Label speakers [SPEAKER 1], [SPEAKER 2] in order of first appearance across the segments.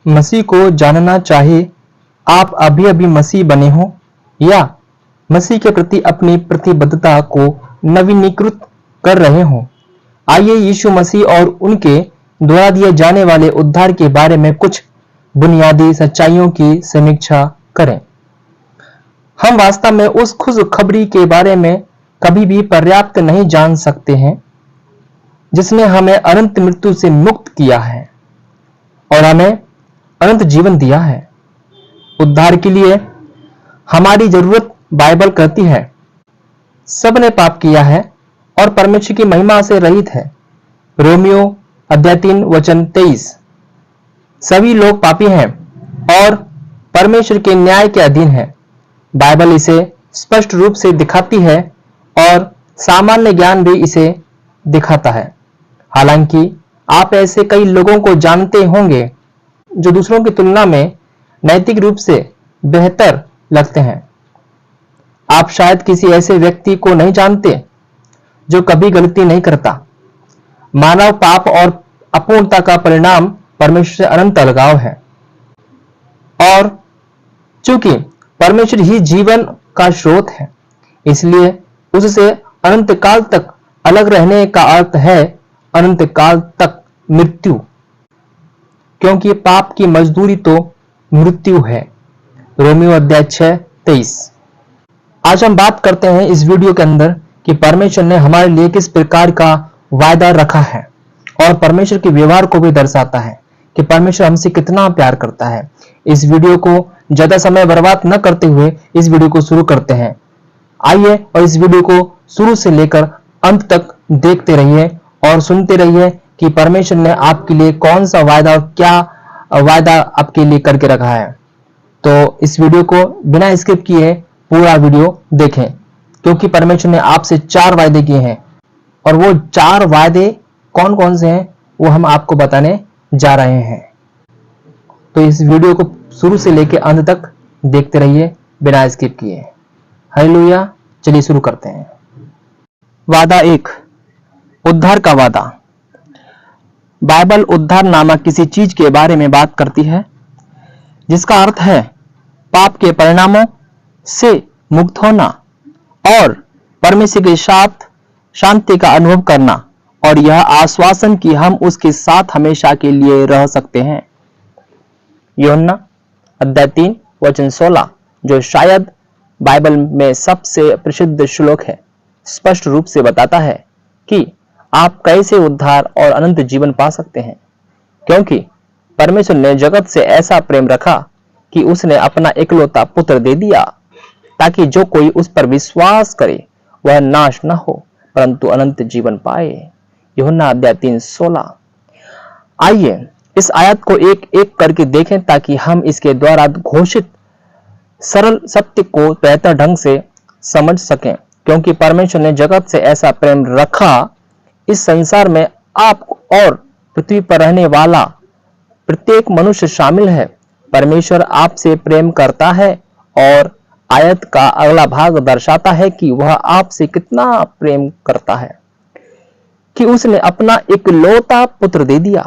[SPEAKER 1] मसीह को जानना चाहे आप अभी अभी मसीह बने हो या मसीह के प्रति अपनी प्रतिबद्धता को नवीनीकृत कर रहे हो। आइए यीशु मसीह और उनके द्वारा दिए जाने वाले उद्धार के बारे में कुछ बुनियादी सच्चाइयों की समीक्षा करें। हम वास्तव में उस खुशखबरी के बारे में कभी भी पर्याप्त नहीं जान सकते हैं जिसने हमें अनंत मृत्यु से मुक्त किया है और हमें अनंत जीवन दिया है। उद्धार के लिए हमारी जरूरत बाइबल कहती है सब ने पाप किया है और परमेश्वर की महिमा से रहित है। रोमियो अध्याय 3 वचन 23। सभी लोग पापी हैं और परमेश्वर के न्याय के अधीन हैं। बाइबल इसे स्पष्ट रूप से दिखाती है और सामान्य ज्ञान भी इसे दिखाता है। हालांकि आप ऐसे कई लोगों को जानते होंगे जो दूसरों की तुलना में नैतिक रूप से बेहतर लगते हैं। आप शायद किसी ऐसे व्यक्ति को नहीं जानते जो कभी गलती नहीं करता। मानव पाप और अपूर्णता का परिणाम परमेश्वर से अनंत अलगाव है और चूंकि परमेश्वर ही जीवन का स्रोत है, इसलिए उससे अनंत काल तक अलग रहने का अर्थ है अनंत काल तक मृत्यु, क्योंकि पाप की मजदूरी तो मृत्यु है। रोमियो अध्याय 6:23। आज हम बात करते हैं इस वीडियो के अंदर कि परमेश्वर ने हमारे लिए किस प्रकार का वायदा रखा है और परमेश्वर के व्यवहार को भी दर्शाता है कि परमेश्वर हमसे कितना प्यार करता है। इस वीडियो को ज्यादा समय बर्बाद न करते हुए इस वीडियो को शुरू करते हैं। आइए और इस वीडियो को शुरू से लेकर अंत तक देखते रहिए और सुनते रहिए कि परमेश्वर ने आपके लिए कौन सा वायदा और क्या वायदा आपके लिए करके रखा है। तो इस वीडियो को बिना स्किप किए पूरा वीडियो देखें, क्योंकि परमेश्वर ने आपसे 4 वायदे किए हैं और वो 4 वायदे कौन कौन से हैं वो हम आपको बताने जा रहे हैं। तो इस वीडियो को शुरू से लेकर अंत तक देखते रहिए बिना स्किप किए। हालेलुया। चलिए शुरू करते हैं। वादा 1, उद्धार का वादा। बाइबल उद्धार नामक किसी चीज के बारे में बात करती है जिसका अर्थ है पाप के परिणामों से मुक्त होना और परमेश्वर के साथ शांति का अनुभव करना, और यह आश्वासन कि हम उसके साथ हमेशा के लिए रह सकते हैं। यूहन्ना अध्याय 3 वचन 16, जो शायद बाइबल में सबसे प्रसिद्ध श्लोक है, स्पष्ट रूप से बताता है कि आप कैसे उद्धार और अनंत जीवन पा सकते हैं। क्योंकि परमेश्वर ने जगत से ऐसा प्रेम रखा कि उसने अपना एकलौता पुत्र दे दिया, ताकि जो कोई उस पर विश्वास करे वह नाश न हो परंतु अनंत जीवन पाए। यूहन्ना अध्याय 3:16। आइए इस आयत को एक एक करके देखें ताकि हम इसके द्वारा घोषित सरल सत्य को बेहतर ढंग से समझ सकें। क्योंकि परमेश्वर ने जगत से ऐसा प्रेम रखा, इस संसार में आप और पृथ्वी पर रहने वाला प्रत्येक मनुष्य शामिल है। परमेश्वर आपसे प्रेम करता है और आयत का अगला भाग दर्शाता है कि वह आपसे कितना प्रेम करता है कि उसने अपना इकलौता पुत्र दे दिया।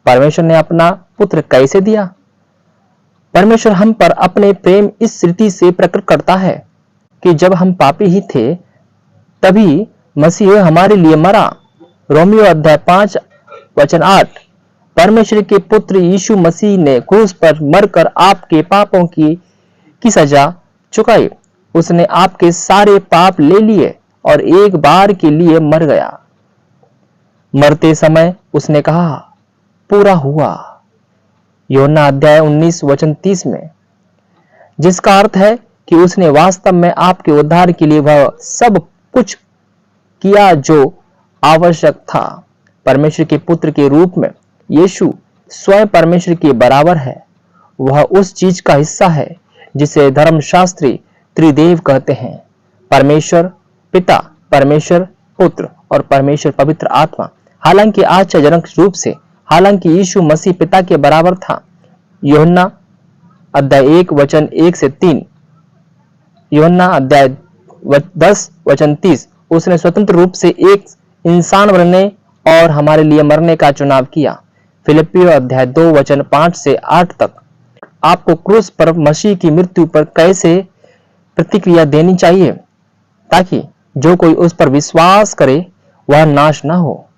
[SPEAKER 1] परमेश्वर ने अपना पुत्र कैसे दिया? परमेश्वर हम पर अपने प्रेम इस रीति से प्रकट करता है कि जब हम पापी ही थे तभी मसीह हमारे लिए मरा। रोमियो अध्याय 5 वचन 8। परमेश्वर के पुत्र यीशु मसीह ने क्रूस पर मरकर आपके पापों की सजा चुकाई। उसने आपके सारे पाप ले लिए और एक बार के लिए मर गया। मरते समय उसने कहा पूरा हुआ। यूहन्ना अध्याय 19 वचन 30 में, जिसका अर्थ है कि उसने वास्तव में आपके उद्धार के लिए वह सब कुछ किया जो आवश्यक था। परमेश्वर के पुत्र के रूप में यीशु स्वयं परमेश्वर के बराबर है। वह उस चीज का हिस्सा है जिसे धर्मशास्त्री त्रिदेव कहते हैं, परमेश्वर पिता, परमेश्वर पुत्र और परमेश्वर पवित्र आत्मा। हालांकि आश्चर्यजनक रूप से हालांकि यीशु मसीह पिता के बराबर था। यूहन्ना अध्याय 1 वचन 1 से 3, यूहन्ना अध्याय 10 वचन 30, उसने स्वतंत्र रूप से एक इंसान बनने और हमारे लिए मरने का चुनाव किया। फिलिपियों अध्याय 2 वचन 5 से 8 तक। आपको क्रूस पर मसीह की मृत्यु पर कैसे प्रतिक्रिया देनी चाहिए ताकि जो कोई उस पर विश्वास करे वह नाश न हो।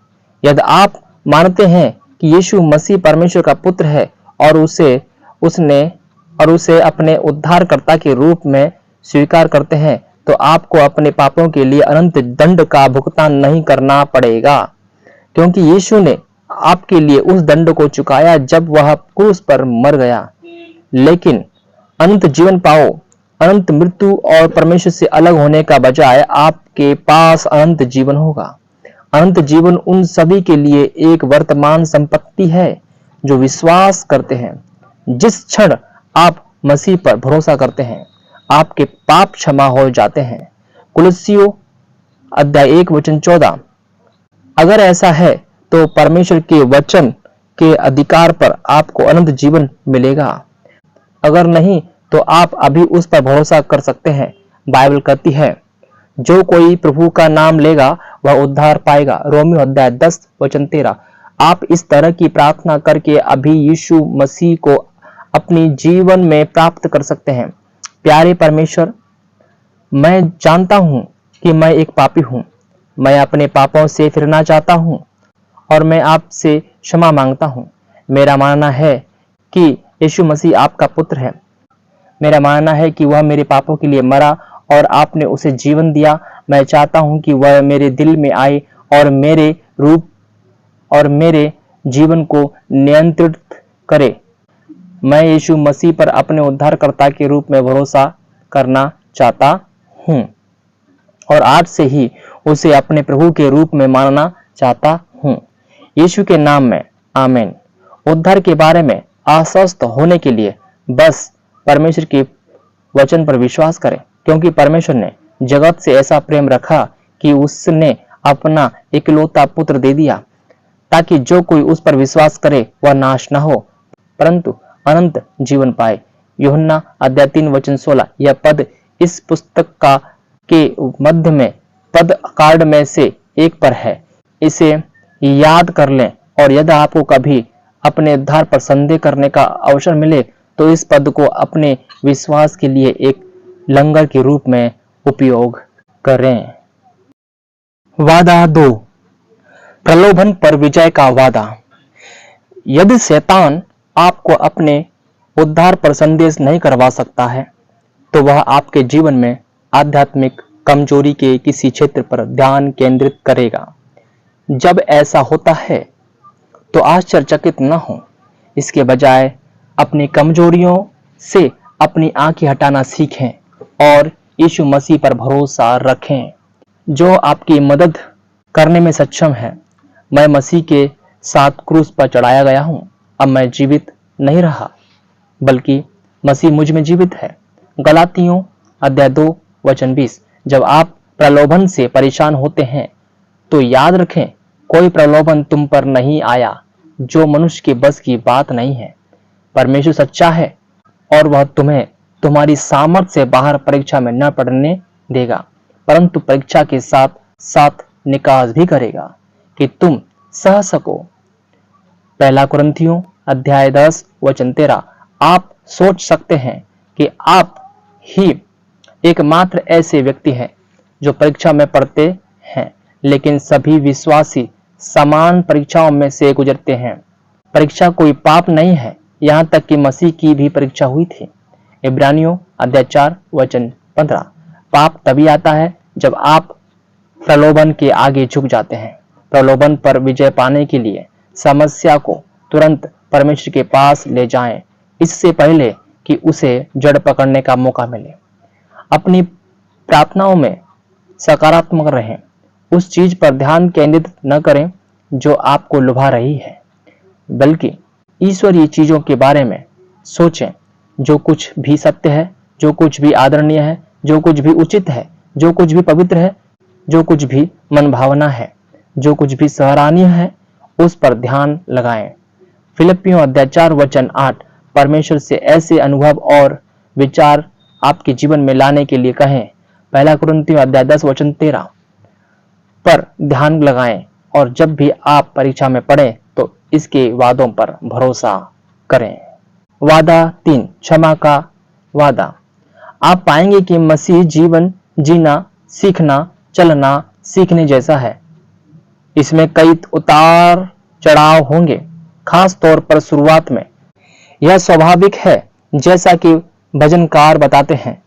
[SPEAKER 1] यदि आप मानते हैं कि यीशु मसीह परमेश्वर का पुत्र है और उसे अपने उद्धारकर्ता के रूप में स्वीकार करते हैं तो आपको अपने पापों के लिए अनंत दंड का भुगतान नहीं करना पड़ेगा, क्योंकि यीशु ने आपके लिए उस दंड को चुकाया जब वह क्रूस पर मर गया। लेकिन अनंत जीवन पाओ। अनंत मृत्यु और परमेश्वर से अलग होने का बजाय आपके पास अनंत जीवन होगा। अनंत जीवन उन सभी के लिए एक वर्तमान संपत्ति है जो विश्वास करते हैं। जिस क्षण आप मसीह पर भरोसा करते हैं आपके पाप क्षमा हो जाते हैं। कुलुस्सियों अध्याय 1 वचन 14। अगर ऐसा है तो परमेश्वर के वचन के अधिकार पर आपको अनंत जीवन मिलेगा। अगर नहीं तो आप अभी उस पर भरोसा कर सकते हैं। बाइबल कहती है जो कोई प्रभु का नाम लेगा वह उद्धार पाएगा। रोमियो अध्याय 10 वचन 13। आप इस तरह की प्रार्थना करके अभी यीशु मसीह को अपनी जीवन में प्राप्त कर सकते हैं। प्यारे परमेश्वर, मैं जानता हूं कि मैं एक पापी हूं। मैं अपने पापों से फिरना चाहता हूं और मैं आपसे क्षमा मांगता हूं। मेरा मानना है कि यीशु मसीह आपका पुत्र है। मेरा मानना है कि वह मेरे पापों के लिए मरा और आपने उसे जीवन दिया। मैं चाहता हूं कि वह मेरे दिल में आए और मेरे जीवन को नियंत्रित करे। मैं यीशु मसीह पर अपने उद्धारकर्ता के रूप में भरोसा करना चाहता हूं और आज से ही उसे अपने प्रभु के रूप में मानना चाहता हूं। यीशु के नाम में आमीन। उद्धार के बारे में आश्वस्त होने के लिए बस परमेश्वर के वचन पर विश्वास करें, क्योंकि परमेश्वर ने जगत से ऐसा प्रेम रखा कि उसने अपना इकलौता पुत्र दे दिया ताकि जो कोई उस पर विश्वास करे वह नाश न हो परंतु अनंत जीवन पाए। यूहन्ना अध्याय 3 वचन 16। यह पद इस पुस्तक के मध्य में पद कार्ड में से एक पर है। इसे याद कर लें और यदि आपको कभी अपने उद्धार पर संदेह करने का अवसर मिले तो इस पद को अपने विश्वास के लिए एक लंगर के रूप में उपयोग करें। वादा 2, प्रलोभन पर विजय का वादा। यदि शैतान आपको अपने उद्धार पर संदेश नहीं करवा सकता है तो वह आपके जीवन में आध्यात्मिक कमजोरी के किसी क्षेत्र पर ध्यान केंद्रित करेगा। जब ऐसा होता है तो आश्चर्यचकित न हो, इसके बजाय अपनी कमजोरियों से अपनी आंखें हटाना सीखें और यीशु मसीह पर भरोसा रखें जो आपकी मदद करने में सक्षम है। मैं मसीह के साथ क्रूस पर चढ़ाया गया हूं। अब मैं जीवित नहीं रहा बल्कि मसीह मुझ में जीवित है। गलातियों अध्याय 2 वचन 20। जब आप प्रलोभन से परेशान होते हैं तो याद रखें कोई प्रलोभन तुम पर नहीं आया जो मनुष्य के बस की बात नहीं है। परमेश्वर सच्चा है और वह तुम्हें तुम्हारी सामर्थ्य से बाहर परीक्षा में न पड़ने देगा, परंतु परीक्षा के साथ साथ निकास भी करेगा कि तुम सह सको। पहला कुरिन्थियों अध्याय 10 वचन 13। आप सोच सकते हैं कि आप ही एकमात्र ऐसे व्यक्ति हैं जो परीक्षा में पढ़ते हैं, लेकिन सभी विश्वासी समान परीक्षाओं में से गुजरते हैं। परीक्षा कोई पाप नहीं है, यहाँ तक कि मसीह की भी परीक्षा हुई थी। इब्रानियों अध्याय 4 वचन 15। पाप तभी आता है जब आप प्रलोभन के आगे झुक जाते हैं। प्रलोभन पर विजय पाने के लिए समस्या को तुरंत परमेश्वर के पास ले जाएं, इससे पहले कि उसे जड़ पकड़ने का मौका मिले। अपनी प्रार्थनाओं में सकारात्मक रहें। उस चीज पर ध्यान केंद्रित न करें जो आपको लुभा रही है, बल्कि ईश्वरीय चीजों के बारे में सोचें। जो कुछ भी सत्य है, जो कुछ भी आदरणीय है, जो कुछ भी उचित है, जो कुछ भी पवित्र है, जो कुछ भी मनभावना है, जो कुछ भी सराहनीय है, उस पर ध्यान लगाएं। फिलिपियों अध्याय 4 वचन 8। परमेश्वर से ऐसे अनुभव और विचार आपके जीवन में लाने के लिए कहें। पहला कुरिन्थियों अध्याय 10 वचन 13 पर ध्यान लगाएं और जब भी आप परीक्षा में पड़े तो इसके वादों पर भरोसा करें। वादा 3, क्षमा का वादा। आप पाएंगे कि मसीह जीवन जीना सीखना, चलना सीखने जैसा है। इसमें कई उतार चढ़ाव होंगे, खास तौर पर शुरुआत में। यह स्वाभाविक है, जैसा कि भजनकार बताते हैं।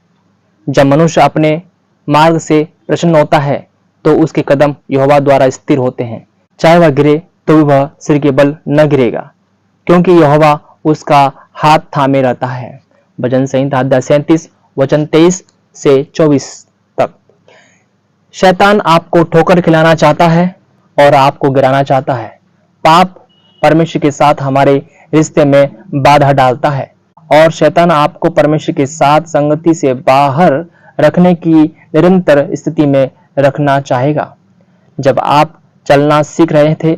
[SPEAKER 1] जब मनुष्य अपने मार्ग से प्रसन्न होता है तो उसके कदम यहोवा द्वारा स्थिर होते हैं। चाहे वह गिरे तो भी वह सिर के बल न गिरेगा, क्योंकि यहोवा उसका हाथ थामे रहता है। भजन संहिता अध्याय 37 वचन 23 से 24 तक। शैतान आपको ठोकर खिलाना चाहता है और आपको गिराना चाहता है। पाप परमेश्वर के साथ हमारे रिश्ते में बाधा डालता है और शैतान आपको परमेश्वर के साथ संगति से बाहर रखने की निरंतर स्थिति में रखना चाहेगा। जब आप चलना सीख रहे थे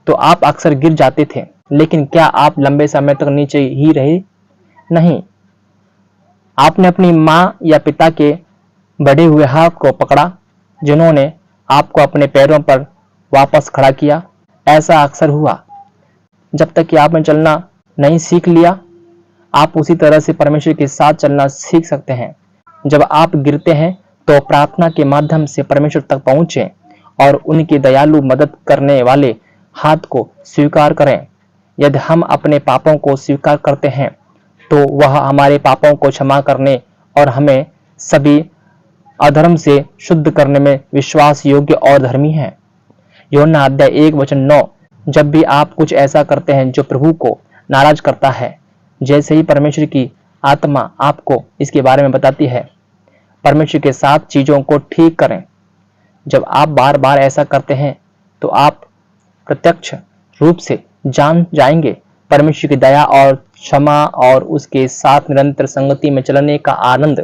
[SPEAKER 1] तो आप अक्सर गिर जाते थे, लेकिन क्या आप लंबे समय तक नीचे ही रहे? नहीं। आपने अपनी माँ या पिता के बढ़े हुए हाथ को पकड़ा, जिन्होंने आपको अपने पैरों पर वापस खड़ा किया। ऐसा अक्सर हुआ। जब तक कि आपने चलना नहीं सीख लिया, आप उसी तरह से परमेश्वर के साथ चलना सीख सकते हैं। जब आप गिरते हैं तो प्रार्थना के माध्यम से परमेश्वर तक पहुंचें और उनकी दयालु मदद करने वाले हाथ को स्वीकार करें। यदि हम अपने पापों को स्वीकार करते हैं तो वह हमारे पापों को क्षमा करने और हमें सभी अधर्म से शुद्ध करने में विश्वास योग्य और धर्मी है। यूहन्ना अध्याय 1 वचन 9। जब भी आप कुछ ऐसा करते हैं जो प्रभु को नाराज करता है, जैसे ही परमेश्वर की आत्मा आपको इसके बारे में बताती है, परमेश्वर के साथ चीजों को ठीक करें। जब आप बार बार ऐसा करते हैं तो आप प्रत्यक्ष रूप से जान जाएंगे परमेश्वर की दया और क्षमा और उसके साथ निरंतर संगति में चलने का आनंद।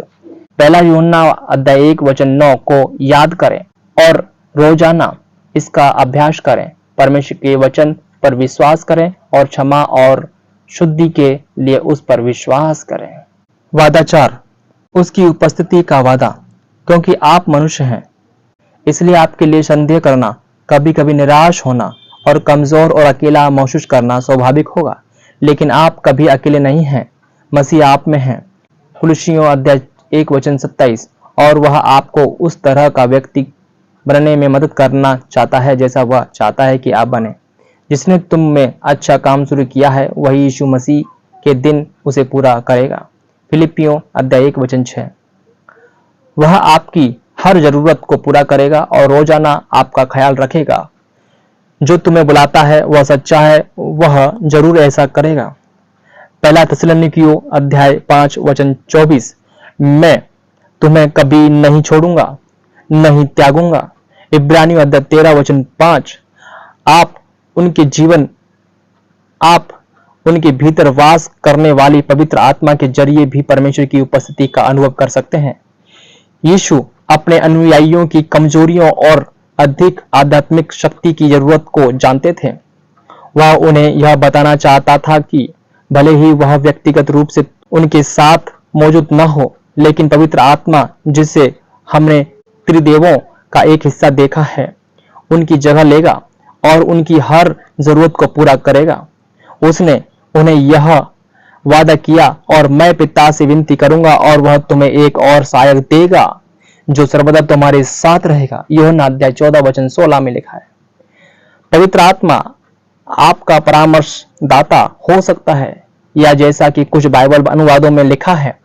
[SPEAKER 1] पहला यूहन्ना अध्याय 1 वचन 9 को याद करें और रोजाना इसका अभ्यास करें। परमेश्वर के वचन पर विश्वास करें और क्षमा और शुद्धि के लिए उस पर विश्वास करें। वादा 4, उसकी उपस्थिति का वादा। क्योंकि आप मनुष्य हैं, इसलिए आपके लिए संदेह करना, कभी कभी निराश होना और कमजोर और अकेला महसूस करना स्वाभाविक होगा। लेकिन आप कभी अकेले नहीं हैं, मसीह आप में है। कुलुस्सियों अध्याय 1 वचन 27। और वह आपको उस तरह का व्यक्ति बनने में मदद करना चाहता है जैसा वह चाहता है कि आप बने। जिसने तुम में अच्छा काम शुरू किया है, वही यीशु मसीह के दिन उसे पूरा करेगा। फिलिपियों अध्याय 1 वचन 6। वह आपकी हर जरूरत को पूरा करेगा और रोजाना आपका ख्याल रखेगा। जो तुम्हें बुलाता है वह सच्चा है, वह जरूर ऐसा करेगा। पहला थिस्सलुनीकियों अध्याय 5 वचन 24। मैं तुम्हें कभी नहीं छोड़ूंगा, नहीं त्यागूंगा। इब्रानियों अध्याय 13 वचन 5। आप उनके भीतर वास करने वाली पवित्र आत्मा के जरिए भी परमेश्वर की उपस्थिति का अनुभव कर सकते हैं। यीशु अपने अनुयायियों की कमजोरियों और अधिक आध्यात्मिक शक्ति की जरूरत को जानते थे। वह उन्हें यह बताना चाहता था कि भले ही वह व्यक्तिगत रूप से उनके साथ मौजूद न हो, लेकिन पवित्र आत्मा, जिसे हमने त्रिदेवों का एक हिस्सा देखा है, उनकी जगह लेगा और उनकी हर जरूरत को पूरा करेगा। उसने उन्हें यह वादा किया, और मैं पिता से विनती करूंगा और वह तुम्हें एक और सहायक देगा जो सर्वदा तुम्हारे साथ रहेगा। यूहन्ना अध्याय 14 वचन 16 में लिखा है। पवित्र आत्मा आपका परामर्शदाता हो सकता है, या जैसा कि कुछ बाइबल अनुवादों में लिखा है,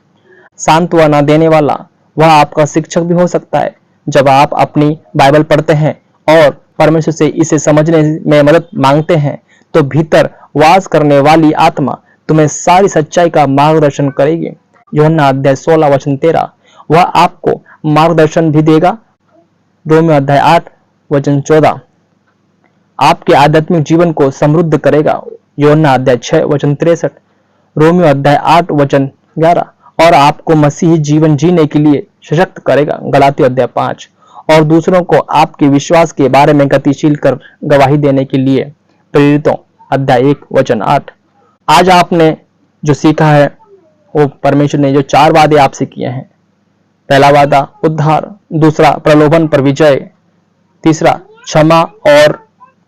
[SPEAKER 1] सांत्वना देने वाला। वह आपका शिक्षक भी हो सकता है। जब आप अपनी बाइबल पढ़ते हैं और परमेश्वर से इसे समझने में मदद मांगते हैं, तो भीतर वास करने वाली आत्मा तुम्हें सारी सच्चाई का मार्गदर्शन करेगी। यूहन्ना अध्याय 16 वचन 13। वह आपको मार्गदर्शन भी देगा। रोमियो अध्याय 8 वचन 14। आपके आध्यात्मिक जीवन को समृद्ध करेगा। यूहन्ना अध्याय 6 वचन 63। रोमियो अध्याय 8 वचन 11। और आपको मसीही जीवन जीने के लिए सशक्त करेगा। गलातियों अध्याय 5। और दूसरों को आपके विश्वास के बारे में गतिशील कर गवाही देने के लिए प्रेरितों अध्याय 1 वचन 8। आज आपने जो सीखा है, वो परमेश्वर ने जो 4 वादे आपसे किए हैं। पहला वादा उद्धार, दूसरा प्रलोभन पर विजय, तीसरा क्षमा और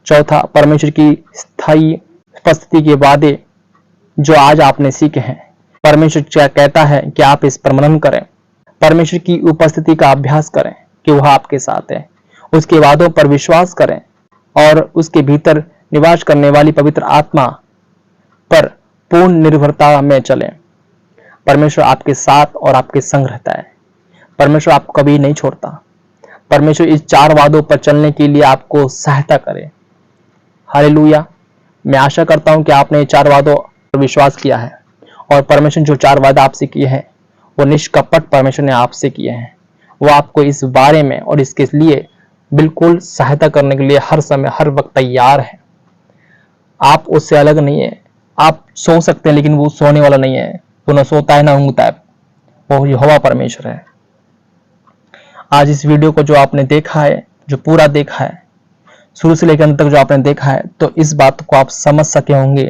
[SPEAKER 1] चौथा, परमेश्वर की स्थायी उपस्थिति के वादे जो आज आपने सीखे हैं। परमेश्वर क्या कहता है कि आप इस पर मनन करें, परमेश्वर की उपस्थिति का अभ्यास करें कि वह आपके साथ है, उसके वादों पर विश्वास करें और उसके भीतर निवास करने वाली पवित्र आत्मा पर पूर्ण निर्भरता में चलें। परमेश्वर आपके साथ और आपके संग रहता है। परमेश्वर आपको कभी नहीं छोड़ता। परमेश्वर इस 4 वादों पर चलने के लिए आपको सहायता करे। हालेलुया। मैं आशा करता हूं कि आपने ये 4 वादों पर विश्वास किया है और परमेश्वर जो 4 वादा आपसे किए हैं वो निष्कपट परमेश्वर ने आपसे किए हैं। वो आपको इस बारे में और इसके लिए बिल्कुल सहायता करने के लिए हर समय हर वक्त तैयार है। आप उससे अलग नहीं है। आप सो सकते हैं लेकिन वो सोने वाला नहीं है। वो न सोता है ना ऊँघता है। वो यहोवा परमेश्वर है। आज इस वीडियो को जो आपने देखा है, जो पूरा देखा है, शुरू से लेकर अंत तक जो आपने देखा है, तो इस बात को आप समझ सके होंगे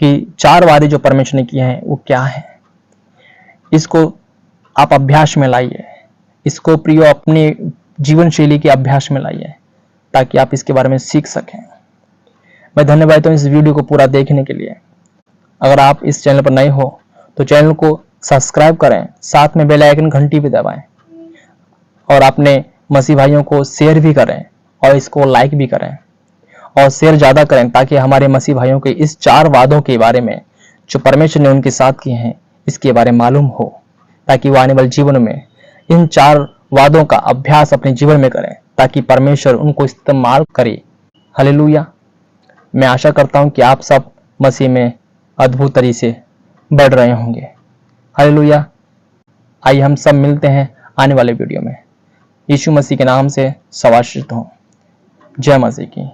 [SPEAKER 1] कि 4 वादे जो परमेश्वर ने किए हैं वो क्या है। इसको आप अभ्यास में लाइए, इसको प्रियो अपने जीवन शैली के अभ्यास में लाइए ताकि आप इसके बारे में सीख सकें। मैं धन्यवाद देता हूं इस वीडियो को पूरा देखने के लिए। अगर आप इस चैनल पर नए हो तो चैनल को सब्सक्राइब करें, साथ में बेल आइकन घंटी भी दबाएं और अपने मसीह भाइयों को शेयर भी करें और इसको लाइक भी करें और शेयर ज्यादा करें ताकि हमारे मसीह भाइयों के इस 4 वादों के बारे में जो परमेश्वर ने उनके साथ किए हैं इसके बारे में मालूम हो, ताकि वो आने वाले जीवन में इन 4 वादों का अभ्यास अपने जीवन में करें ताकि परमेश्वर उनको इस्तेमाल करे। हालेलुया। मैं आशा करता हूं कि आप सब मसीह में अद्भुत तरीके से बढ़ रहे होंगे। हालेलुया। आइए हम सब मिलते हैं आने वाले वीडियो में। यीशु मसीह के नाम से सवासित हो। जय मसीह की।